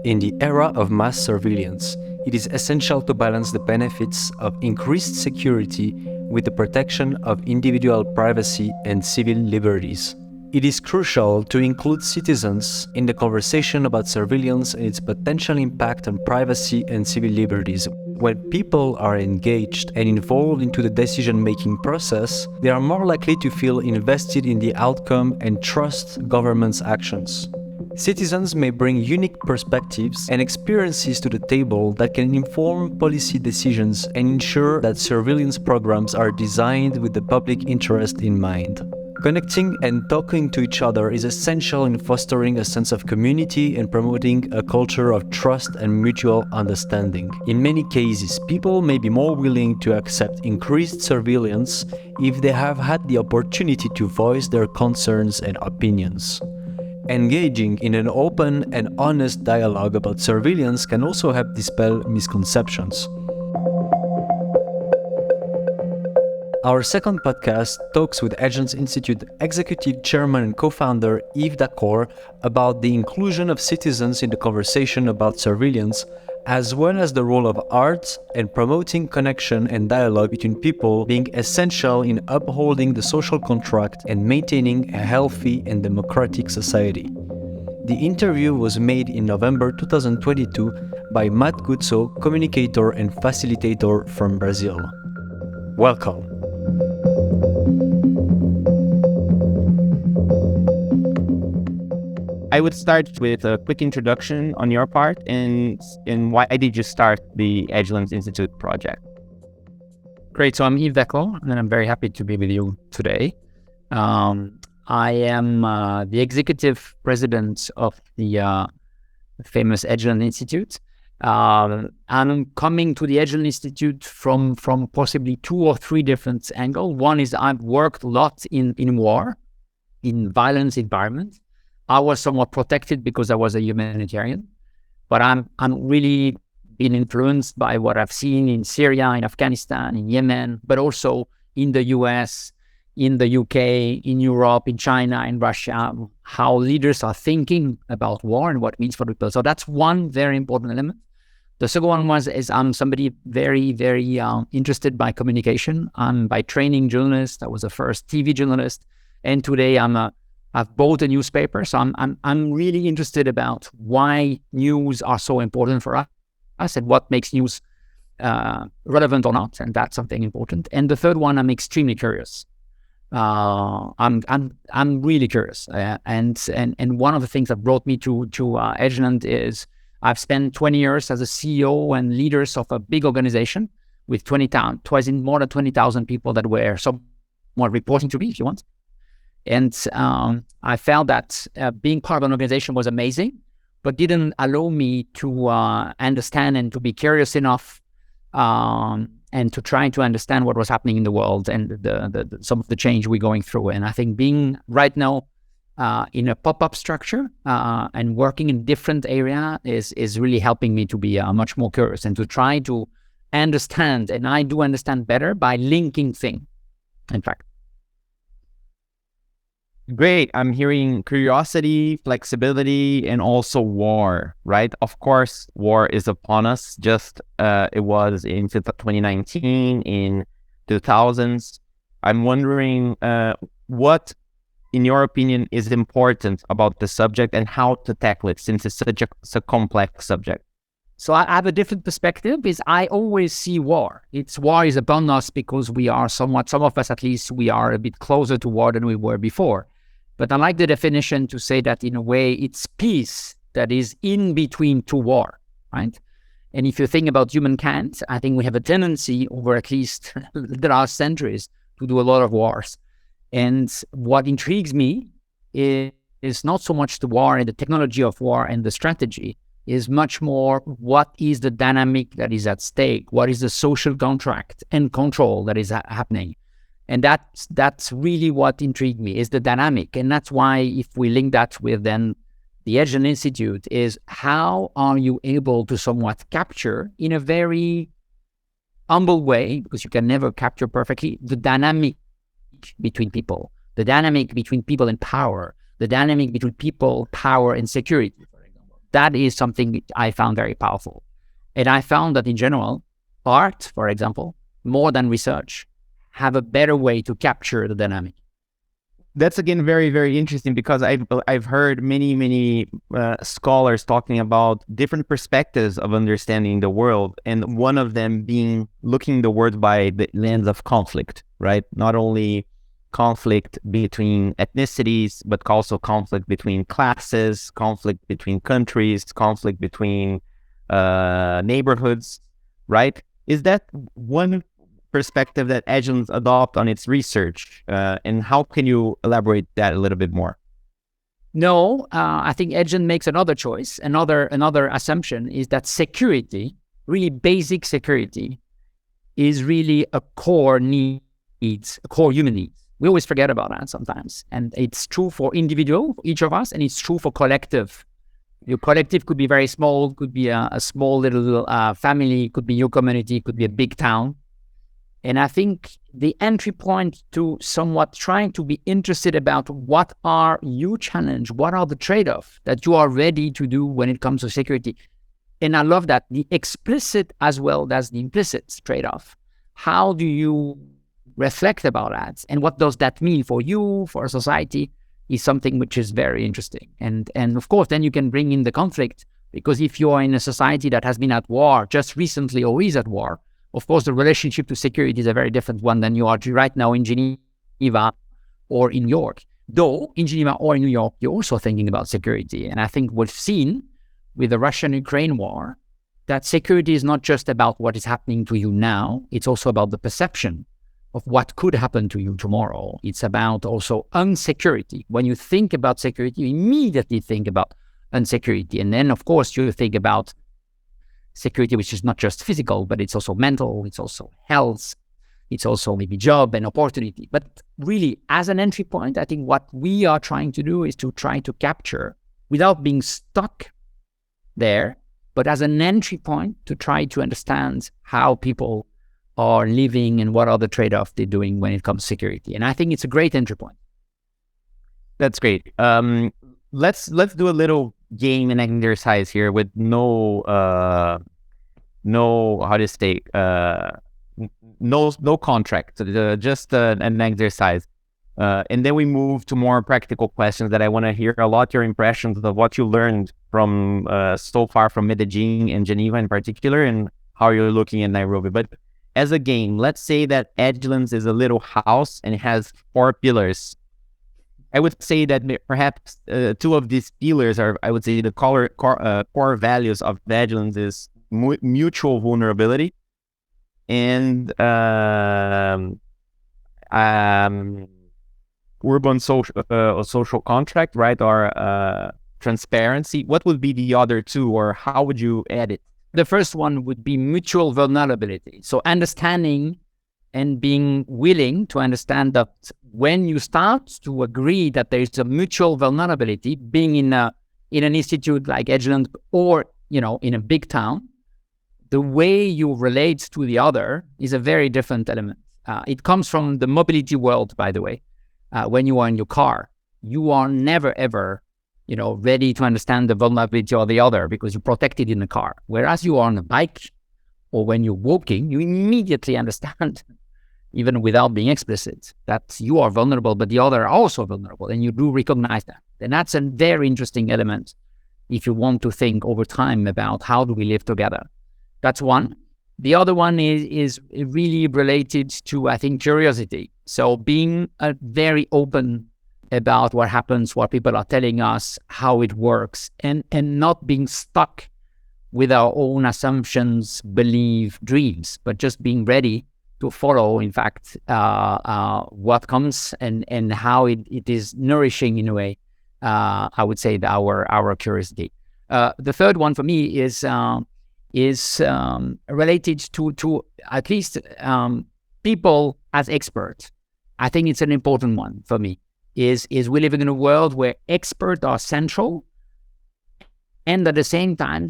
In the era of mass surveillance, it is essential to balance the benefits of increased security with the protection of individual privacy and civil liberties. It is crucial to include citizens in the conversation about surveillance and its potential impact on privacy and civil liberties. When people are engaged and involved into the decision-making process, they are more likely to feel invested in the outcome and trust government's actions. Citizens may bring unique perspectives and experiences to the table that can inform policy decisions and ensure that surveillance programs are designed with the public interest in mind. Connecting and talking to each other is essential in fostering a sense of community and promoting a culture of trust and mutual understanding. In many cases, people may be more willing to accept increased surveillance if they have had the opportunity to voice their concerns and opinions. Engaging in an open and honest dialogue about surveillance can also help dispel misconceptions. Our second podcast talks with Edgelands Institute Executive Chairman and Co-founder Yves Daccord about the inclusion of citizens in the conversation about surveillance, as well as the role of art and promoting connection and dialogue between people being essential in upholding the social contract and maintaining a healthy and democratic society. The interview was made in November 2022 by Matt Guzzo, communicator and facilitator from Brazil. Welcome. I would start with a quick introduction on your part and why did you start the Edgelands Institute project? Great. So I'm Yves Daccord, and I'm very happy to be with you today. I am the executive president of the famous Edgelands Institute. I'm coming to the Edgelands Institute from possibly 2 or 3 different angles. One is I've worked a lot in war, in violence environments. I was somewhat protected because I was a humanitarian, but I'm really been influenced by what I've seen in Syria, in Afghanistan, in Yemen, but also in the US, in the UK, in Europe, in China, in Russia, how leaders are thinking about war and what it means for people. So that's one very important element. The second one is I'm somebody very, very interested by communication. I'm by training journalist. I was the first TV journalist, and today I've bought a newspaper. So I'm really interested about why news are so important for us and what makes news relevant or not, and that's something important. And the third one, I'm extremely curious. I'm really curious, and one of the things that brought me to Edgeland is I've spent 20 years as a CEO and leaders of a big organization with more than 20,000 people that were somewhat reporting to me, if you want. And I felt that being part of an organization was amazing, but didn't allow me to understand and to be curious enough and to try to understand what was happening in the world and some of the change we're going through. And I think being right now in a pop-up structure and working in different area is really helping me to be much more curious and to try to understand. And I do understand better by linking things, in fact. Great. I'm hearing curiosity, flexibility, and also war, right? Of course, war is upon us. Just it was in 2019, in 2000s. I'm wondering what, in your opinion, is important about the subject and how to tackle it, since it's such a complex subject. So I have a different perspective. Is I always see war. War is upon us because we are somewhat, some of us at least, we are a bit closer to war than we were before. But I like the definition to say that in a way it's peace that is in between 2 wars, right? And if you think about humankind, I think we have a tendency over at least the last centuries to do a lot of wars. And what intrigues me is not so much the war and the technology of war and the strategy, is much more what is the dynamic that is at stake, what is the social contract and control that is happening. And that's really what intrigued me, is the dynamic. And that's why if we link that with then the Edgelands Institute, is how are you able to somewhat capture in a very humble way, because you can never capture perfectly, the dynamic between people, the dynamic between people and power, the dynamic between people, power, and security, for example. that is something I found very powerful. And I found that in general, art, for example, more than research, have a better way to capture the dynamic. That's again very, very interesting, because I've heard many scholars talking about different perspectives of understanding the world, and one of them being looking the world by the lens of conflict, right? Not only conflict between ethnicities, but also conflict between classes, conflict between countries, conflict between neighborhoods, right? Is that one perspective that Edgelands adopt on its research, and how can you elaborate that a little bit more? No, I think Edgelands makes another choice. Another assumption is that security, really basic security, is really a core need, a core human need. We always forget about that sometimes, and it's true for individual, for each of us, and it's true for collective. Your collective could be very small, could be a small little family, could be your community, could be a big town. And I think the entry point to somewhat trying to be interested about what are your challenge, what are the trade-offs that you are ready to do when it comes to security. And I love that, the explicit as well as the implicit trade-off. How do you reflect about that? And what does that mean for you, for society, is something which is very interesting. And of course, then you can bring in the conflict, because if you are in a society that has been at war just recently or is at war, of course, the relationship to security is a very different one than you are right now in Geneva or in New York. Though in Geneva or in New York, you're also thinking about security. And I think we've seen with the Russian-Ukraine war that security is not just about what is happening to you now. It's also about the perception of what could happen to you tomorrow. It's about also unsecurity. When you think about security, you immediately think about unsecurity. And then, of course, you think about security, which is not just physical, but it's also mental, it's also health, it's also maybe job and opportunity. But really, as an entry point, I think what we are trying to do is to try to capture, without being stuck there, but as an entry point to try to understand how people are living and what are the trade-offs they're doing when it comes to security. And I think it's a great entry point. That's great. Let's do a little game and exercise here with no how to say no contract, just an exercise, and then we move to more practical questions that I want to hear a lot your impressions of what you learned from so far from Medellin and Geneva in particular, and how you're looking at Nairobi. But as a game, let's say that Edgelands is a little house and it has 4 pillars. I would say that perhaps 2 of these pillars are, I would say, the core values of the Edgelands is mutual vulnerability and urban social contract, right? Or transparency. What would be the other 2, or how would you add it? The first one would be mutual vulnerability. So understanding and being willing to understand that when you start to agree that there is a mutual vulnerability, being in an institute like Edgelands or in a big town, the way you relate to the other is a very different element. It comes from the mobility world, by the way. When you are in your car, you are never ever ready to understand the vulnerability of the other because you're protected in the car. Whereas you are on a bike or when you're walking, you immediately understand, even without being explicit, that you are vulnerable, but the other are also vulnerable, and you do recognize that. And that's a very interesting element if you want to think over time about how do we live together. That's one. The other one is really related to, I think, curiosity. So being very open about what happens, what people are telling us, how it works, and not being stuck with our own assumptions, belief, dreams, but just being ready to follow, in fact, what comes and how it is nourishing in a way, I would say, our curiosity. The third one for me is related to at least people as experts. I think it's an important one for me. Is we live in a world where experts are central, and at the same time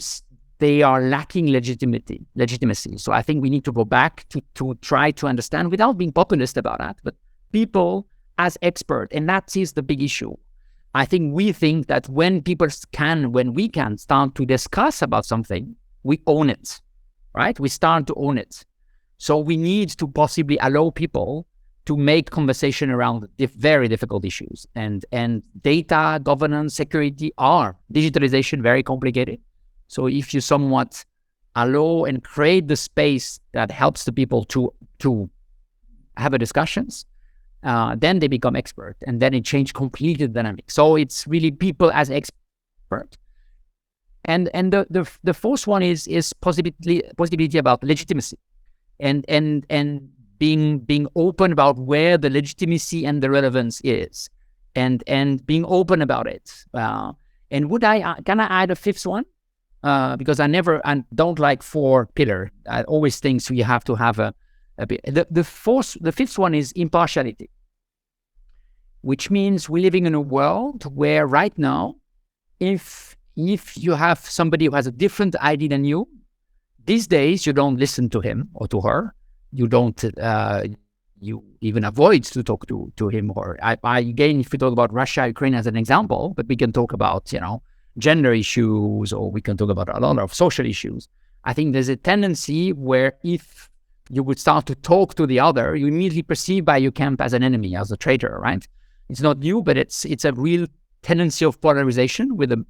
they are lacking legitimacy. So I think we need to go back to try to understand, without being populist about that, but people as experts, and that is the big issue. I think we think that when we can start to discuss about something, we own it, right? We start to own it. So we need to possibly allow people to make conversation around very difficult issues. And data, governance, security are digitalization, very complicated. So if you somewhat allow and create the space that helps the people to have a discussions, then they become expert, and then it changes completely the dynamic. So it's really people as expert. And the fourth one is possibility about legitimacy, and being open about where the legitimacy and the relevance is, and being open about it. And can I add a fifth one? Because I don't like 4 pillar. I always think so you have to have a bit. The fifth one is impartiality, which means we're living in a world where right now, if you have somebody who has a different ID than you, these days you don't listen to him or to her. You don't. You even avoid to talk to him or her. Again, if we talk about Russia, Ukraine as an example, but we can talk about gender issues, or we can talk about a lot of social issues. I think there's a tendency where if you would start to talk to the other, you immediately perceive by your camp as an enemy, as a traitor, right? It's not new, but it's a real tendency of polarization with the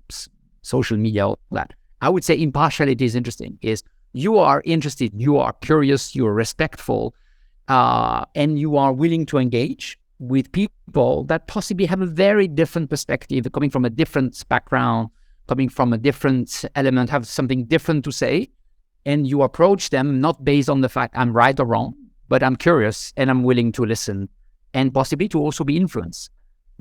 social media. All that. I would say impartiality is interesting. Is you are interested, you are curious, you are respectful, and you are willing to engage with people that possibly have a very different perspective, coming from a different background, coming from a different element, have something different to say, and you approach them not based on the fact I'm right or wrong, but I'm curious and I'm willing to listen and possibly to also be influenced.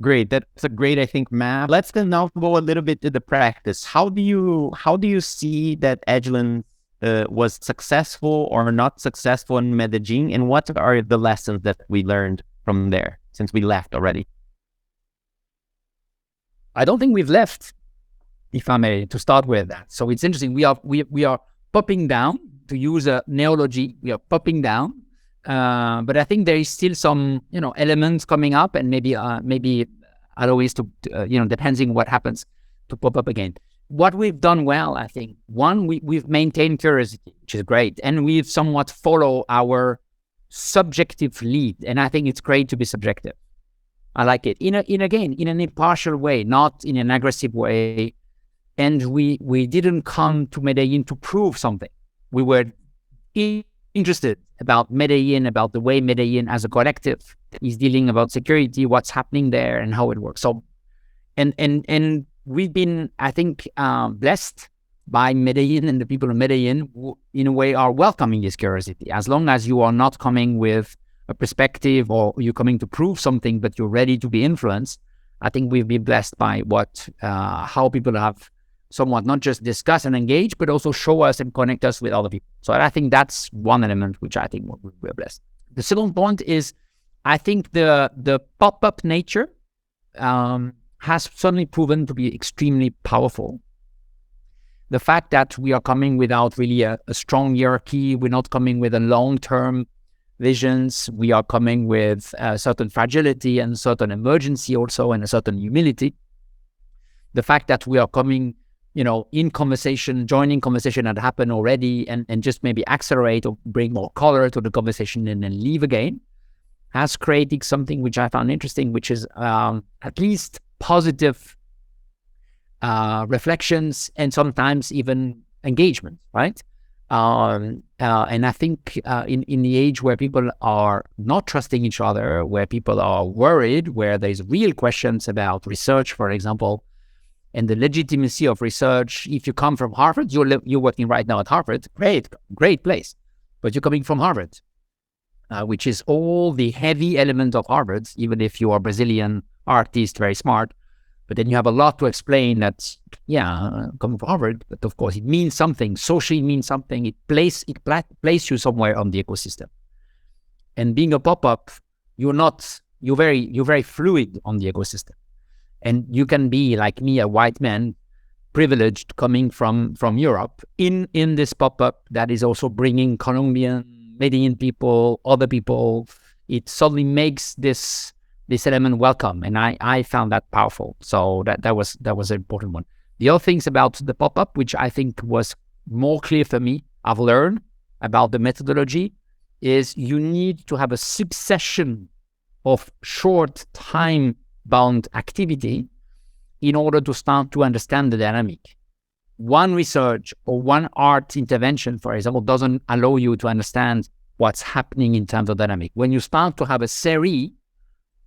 Great. That's a great, I think, map. Let's then now go a little bit to the practice. How do you see that Edgelands was successful or not successful in Medellin, and what are the lessons that we learned from there since we left already? I don't think we've left, if I may, to start with that. So it's interesting. We are popping down, to use a neology. We are popping down, but I think there is still some elements coming up, and maybe other ways to depending what happens, to pop up again. What we've done well, I think, one, we've maintained curiosity, which is great, and we've somewhat follow our subjective lead, and I think it's great to be subjective. I like it in an impartial way, not in an aggressive way. And we didn't come to Medellin to prove something. We were interested about Medellin, about the way Medellin as a collective is dealing about security, what's happening there, and how it works. So, and we've been, I think, blessed by Medellin, and the people of Medellin, who, in a way, are welcoming this curiosity. As long as you are not coming with a perspective, or you're coming to prove something, but you're ready to be influenced, I think we've been blessed by how people have somewhat not just discuss and engage, but also show us and connect us with other people. So I think that's one element which I think we're blessed. The second point is, I think the pop-up nature has suddenly proven to be extremely powerful. The fact that we are coming without really a strong hierarchy, we're not coming with a long-term visions, we are coming with a certain fragility and certain emergency also, and a certain humility. The fact that we are coming, in conversation, joining conversation that happened already, and just maybe accelerate or bring more color to the conversation and then leave again, has created something which I found interesting, which is at least positive reflections, and sometimes even engagement, right? And I think in the age where people are not trusting each other, where people are worried, where there's real questions about research, for example, and the legitimacy of research. If you come from Harvard, you're working right now at Harvard, great place, but you're coming from Harvard, which is all the heavy element of Harvard, even if you are Brazilian artist, very smart. But then you have a lot to explain that, coming from Harvard, but of course it means something, socially means something, it places you somewhere on the ecosystem. And being a pop-up, you're very fluid on the ecosystem. And you can be, like me, a white man, privileged, coming from Europe, in this pop-up that is also bringing Colombian, Medellin people, other people. It suddenly makes this this element welcome. And I found that powerful. So that was an important one. The other things about the pop-up, which I think was more clear for me, I've learned about the methodology, is you need to have a succession of short time-bound activity in order to start to understand the dynamic. One research or one art intervention, for example, doesn't allow you to understand what's happening in terms of dynamic. When you start to have a series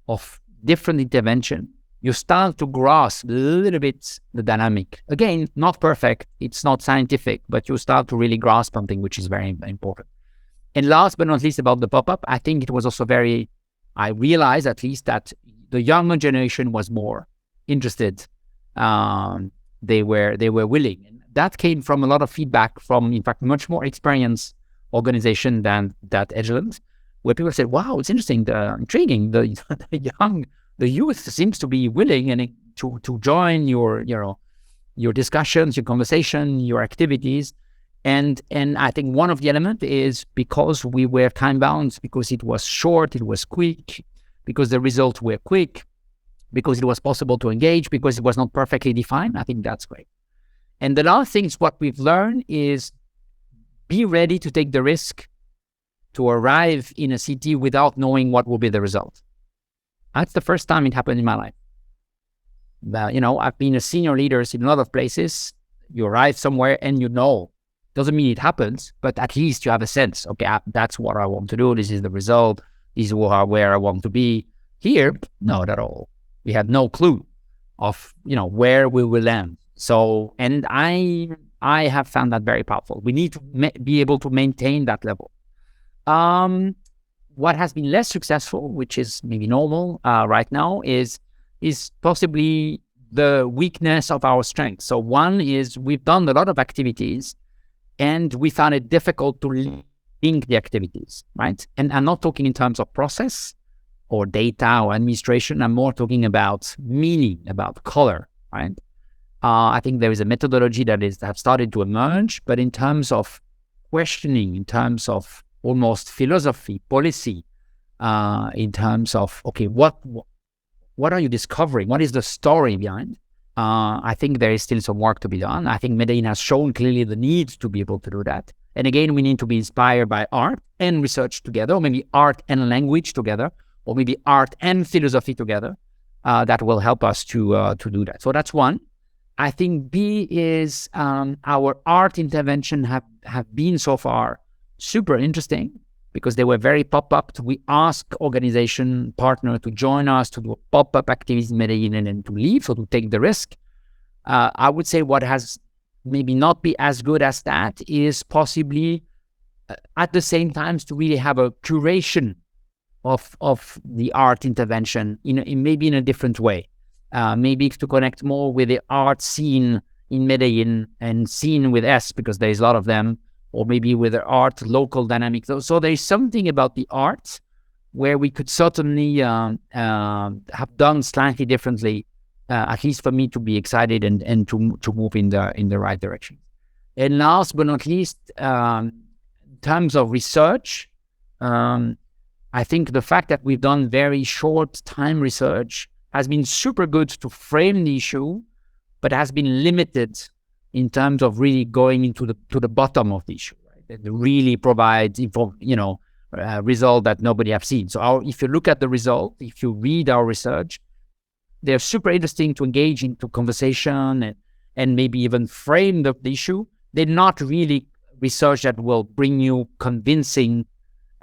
of different interventions, you start to grasp a little bit the dynamic. Again, not perfect, it's not scientific, but you start to really grasp something which is very important. And last but not least about the pop-up, I think it was also I realized at least that the younger generation was more interested. They were willing. And that came from a lot of feedback from, in fact, much more experienced organization than that Edgelands, where people said, wow, it's interesting, intriguing, the youth seems to be willing and to join your discussions, your conversation, your activities. And I think one of the elements is because we were time bound, because it was short, it was quick, because the results were quick, because it was possible to engage, because it was not perfectly defined. I think that's great. And the last thing is what we've learned is be ready to take the risk to arrive in a city without knowing what will be the result. That's the first time it happened in my life. I've been a senior leader in a lot of places. You arrive somewhere and you know. Doesn't mean it happens, but at least you have a sense. Okay, that's what I want to do. This is the result. This is where I want to be. Here, not at all. We had no clue of where we will land. So, and I have found that very powerful. We need to be able to maintain that level. What has been less successful, which is maybe normal right now, is possibly the weakness of our strength. So one is we've done a lot of activities and we found it difficult to link the activities, right? And I'm not talking in terms of process or data or administration. I'm more talking about meaning, about color, right? I think there is a methodology that have started to emerge, but in terms of questioning, in terms of almost philosophy, policy, in terms of, okay, what are you discovering? What is the story behind? I think there is still some work to be done. I think Medellin has shown clearly the need to be able to do that. And again, we need to be inspired by art and research together, or maybe art and language together, or maybe art and philosophy together. That will help us to do that. So that's one. I think B is our art intervention have been so far super interesting because they were very pop-up. We ask organization partner to join us to do a pop-up activities in Medellin and then to leave, so to take the risk. I would say what has maybe not be as good as that is possibly at the same time to really have a curation of the art intervention maybe in a different way. Maybe to connect more with the art scene in Medellin and scene with S, because there's a lot of them, or maybe with the art local dynamic. So there's something about the art where we could certainly have done slightly differently, at least for me to be excited and to move in the right direction. And last but not least, in terms of research, I think the fact that we've done very short time research has been super good to frame the issue, but has been limited in terms of really going into the bottom of the issue, right? And really provide result that nobody have seen. So if you look at the result, if you read our research, they're super interesting to engage into conversation and maybe even frame the issue. They're not really research that will bring you convincing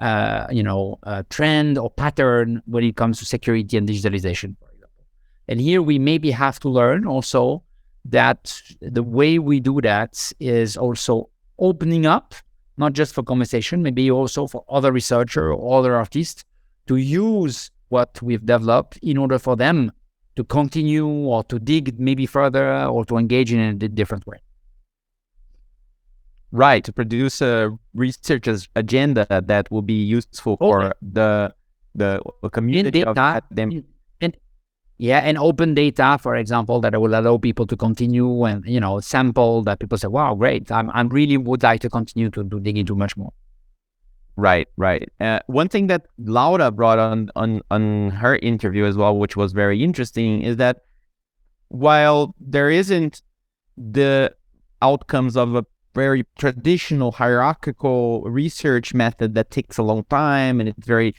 trend or pattern when it comes to security and digitalization, for example. And here we maybe have to learn also that the way we do that is also opening up, not just for conversation, maybe also for other researchers or other artists to use what we've developed in order for them to continue or to dig maybe further or to engage in a different way. Right, to produce a research agenda that will be useful for the community of them. And open data, for example, that will allow people to continue and sample that people say, wow, great, I'm really would like to continue to dig into much more. Right, right. One thing that Laura brought on her interview as well, which was very interesting, is that while there isn't the outcomes of a very traditional hierarchical research method that takes a long time and it's very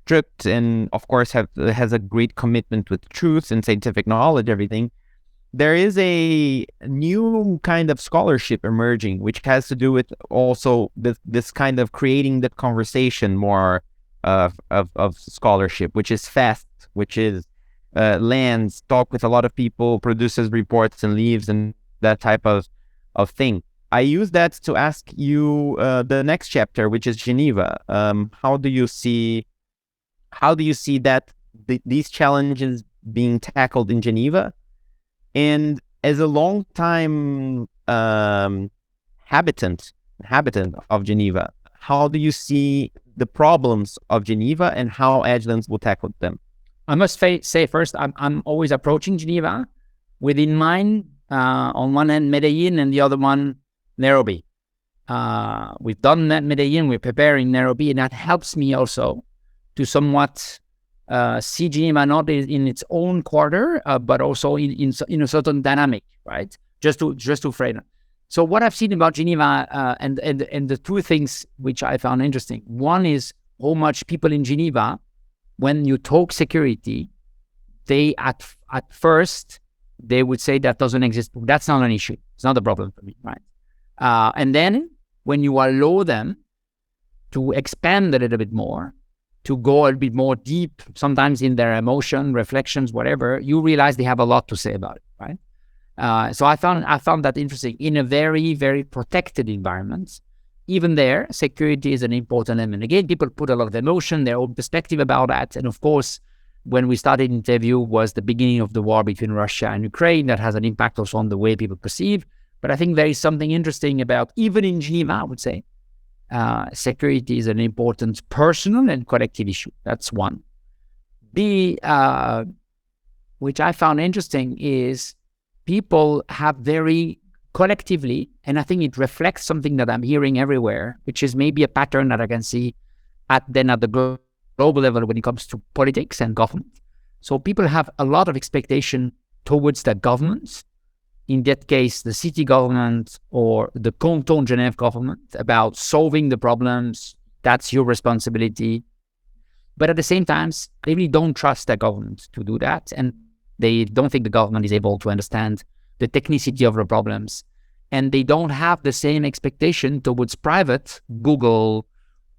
strict and of course has a great commitment with truth and scientific knowledge, everything, there is a new kind of scholarship emerging, which has to do with also this kind of creating the conversation more of scholarship, which is fast, which is lands, talk with a lot of people, produces reports and leaves and that type of thing. I use that to ask you the next chapter, which is Geneva. How do you see that these challenges being tackled in Geneva? And as a long time habitant of Geneva, how do you see the problems of Geneva and how Edgelands will tackle them? I must say first, I'm always approaching Geneva with in mind, on one hand, Medellin, and the other one, Nairobi. We've done that Medellin, we're preparing Nairobi, and that helps me also to somewhat see Geneva not in its own quarter, but also in a certain dynamic, right? Just to frame it. So what I've seen about Geneva, and the two things which I found interesting. One is how much people in Geneva, when you talk security, they at first they would say that doesn't exist. That's not an issue. It's not a problem for me, right? And then when you allow them to expand a little bit more, to go a little bit more deep, sometimes in their emotion, reflections, whatever, you realize they have a lot to say about it, right? So I found that interesting. In a very, very protected environment, even there, security is an important element. Again, people put a lot of emotion, their own perspective about that. And of course, when we started the interview was the beginning of the war between Russia and Ukraine. That has an impact also on the way people perceive. But I think there is something interesting about, even in Geneva, I would say, security is an important personal and collective issue. That's one. Which I found interesting, is people have very collectively, and I think it reflects something that I'm hearing everywhere, which is maybe a pattern that I can see at the global level when it comes to politics and government. So people have a lot of expectation towards the governments, in that case, the city government or the Canton Genève government, about solving the problems. That's your responsibility. But at the same time, they really don't trust their government to do that. And they don't think the government is able to understand the technicity of the problems. And they don't have the same expectation towards private, Google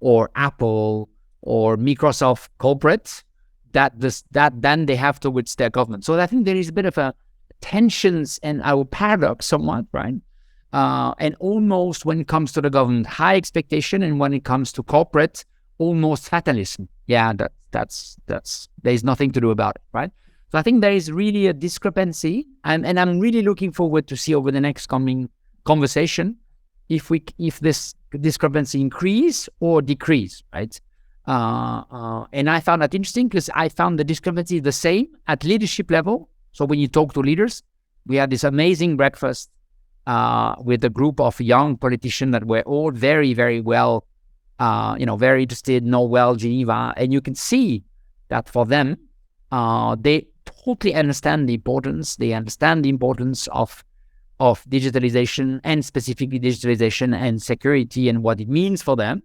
or Apple or Microsoft corporate, that then they have towards their government. So I think there is a bit of a tensions and our paradox somewhat, right? And almost when it comes to the government, high expectation, and when it comes to corporate, almost fatalism. Yeah, that's there's nothing to do about it, right? So I think there is really a discrepancy, and I'm really looking forward to see over the next coming conversation if this discrepancy increase or decrease, right? And I found that interesting because I found the discrepancy the same at leadership level. So when you talk to leaders, we had this amazing breakfast with a group of young politicians that were all very, very well, very interested, know well Geneva. And you can see that for them, they totally understand the importance. They understand the importance of digitalization, and specifically digitalization and security and what it means for them.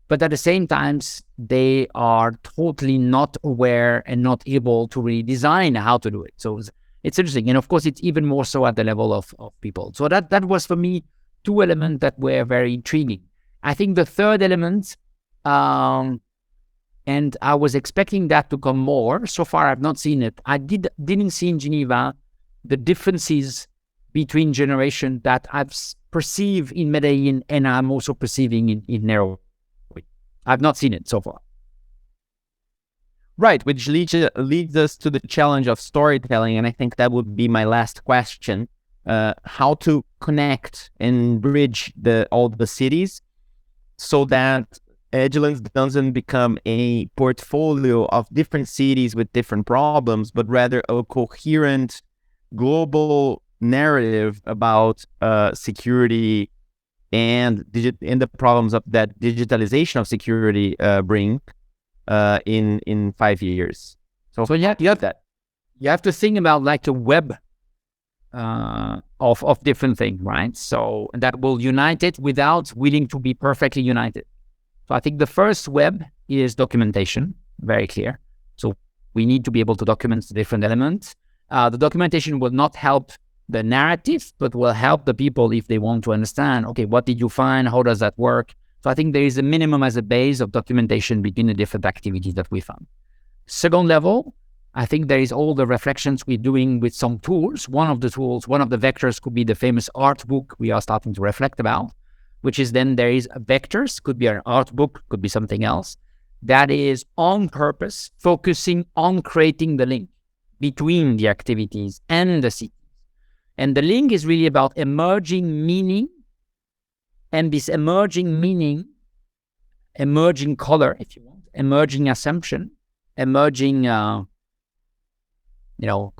But at the same time, they are totally not aware and not able to really design how to do it. So it's interesting. And of course, it's even more so at the level of people. So that was for me two elements that were very intriguing. I think the third element, and I was expecting that to come more. So far, I've not seen it. I didn't see in Geneva the differences between generation that I've perceived in Medellin and I'm also perceiving in Nairobi. I've not seen it so far. Right, which leads us to the challenge of storytelling, and I think that would be my last question. How to connect and bridge all the cities so that Edgelands doesn't become a portfolio of different cities with different problems, but rather a coherent global narrative about security and the problems of that digitalization of security bring in 5 years. So you have that. You have to think about like the web of different things, right? So that will unite it without willing to be perfectly united. So I think the first web is documentation, very clear. So we need to be able to document the different elements. The documentation will not help the narrative, but will help the people if they want to understand, okay, what did you find? How does that work? So I think there is a minimum as a base of documentation between the different activities that we found. Second level, I think there is all the reflections we're doing with some tools. One of the vectors could be the famous art book we are starting to reflect about, which is then there is vectors, could be an art book, could be something else, that is on purpose, focusing on creating the link between the activities and the cities. And the link is really about emerging meaning, and this emerging meaning, emerging color, if you want, emerging assumption, emerging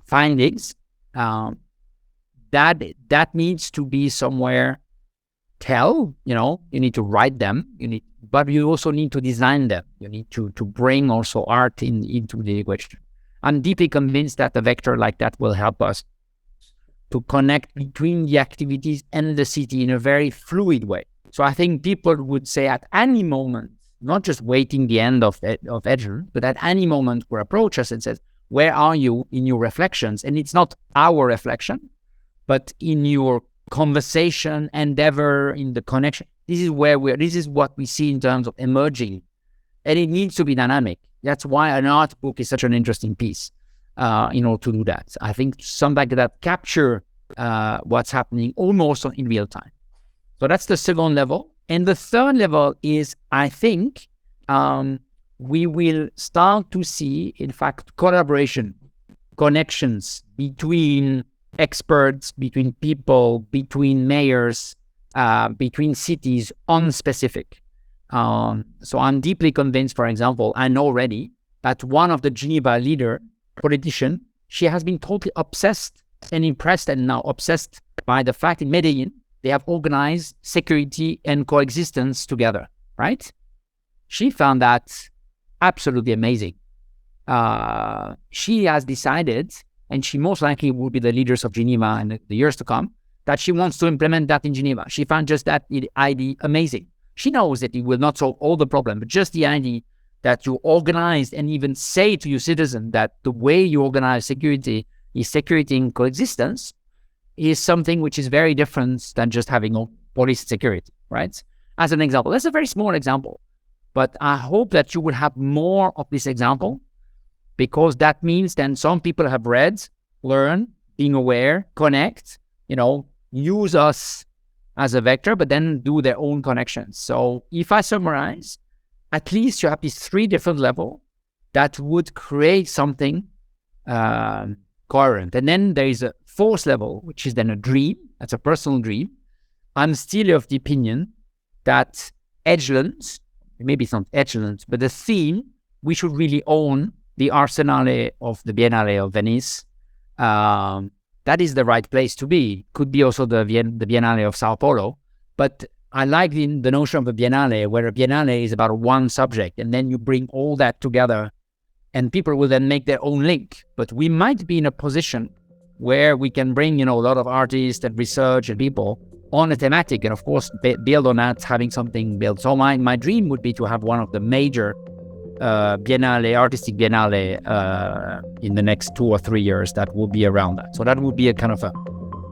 findings, that needs to be somewhere you need to write them, but you also need to design them. You need to bring also art into the equation. I'm deeply convinced that a vector like that will help us to connect between the activities and the city in a very fluid way. So I think people would say at any moment, not just waiting the end of Edgelands, but at any moment will approach us and says, where are you in your reflections? And it's not our reflection, but in your conversation, endeavor, in the connection. This is what we see in terms of emerging. And it needs to be dynamic. That's why an art book is such an interesting piece, in order to do that. I think something that capture what's happening almost in real time. So that's the second level. And the third level is, I think, we will start to see, in fact, collaboration, connections between experts, between people, between mayors, between cities on specific. So I'm deeply convinced, for example, I know already that one of the Geneva politician, she has been totally obsessed and impressed and now obsessed by the fact in Medellin, they have organized security and coexistence together, right? She found that absolutely amazing. She has decided, and she most likely will be the leaders of Geneva in the years to come, that she wants to implement that in Geneva. She found just that idea amazing. She knows that it will not solve all the problem, but just the idea that you organize and even say to your citizen that the way you organize security is security in coexistence is something which is very different than just having police security, right? As an example, that's a very small example, but I hope that you will have more of this example, because that means then some people have read, learn, being aware, connect, use us as a vector, but then do their own connections. So if I summarize, at least you have these three different levels that would create something coherent. And then there is a fourth level, which is then a dream. That's a personal dream. I'm still of the opinion that Edgelands, maybe it's not Edgelands, but the theme, we should really own the Arsenale of the Biennale of Venice. That is the right place to be. Could be also the Biennale of Sao Paulo. But I like the notion of a Biennale, where a Biennale is about one subject, and then you bring all that together, and people will then make their own link. But we might be in a position where we can bring, a lot of artists and research and people on a thematic, and of course, build on that, having something built. So my dream would be to have one of the major artistic biennale in the next 2 or 3 years that will be around that. So that would be a kind of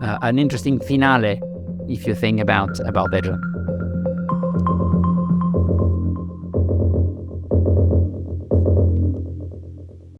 an interesting finale if you think about Edgelands.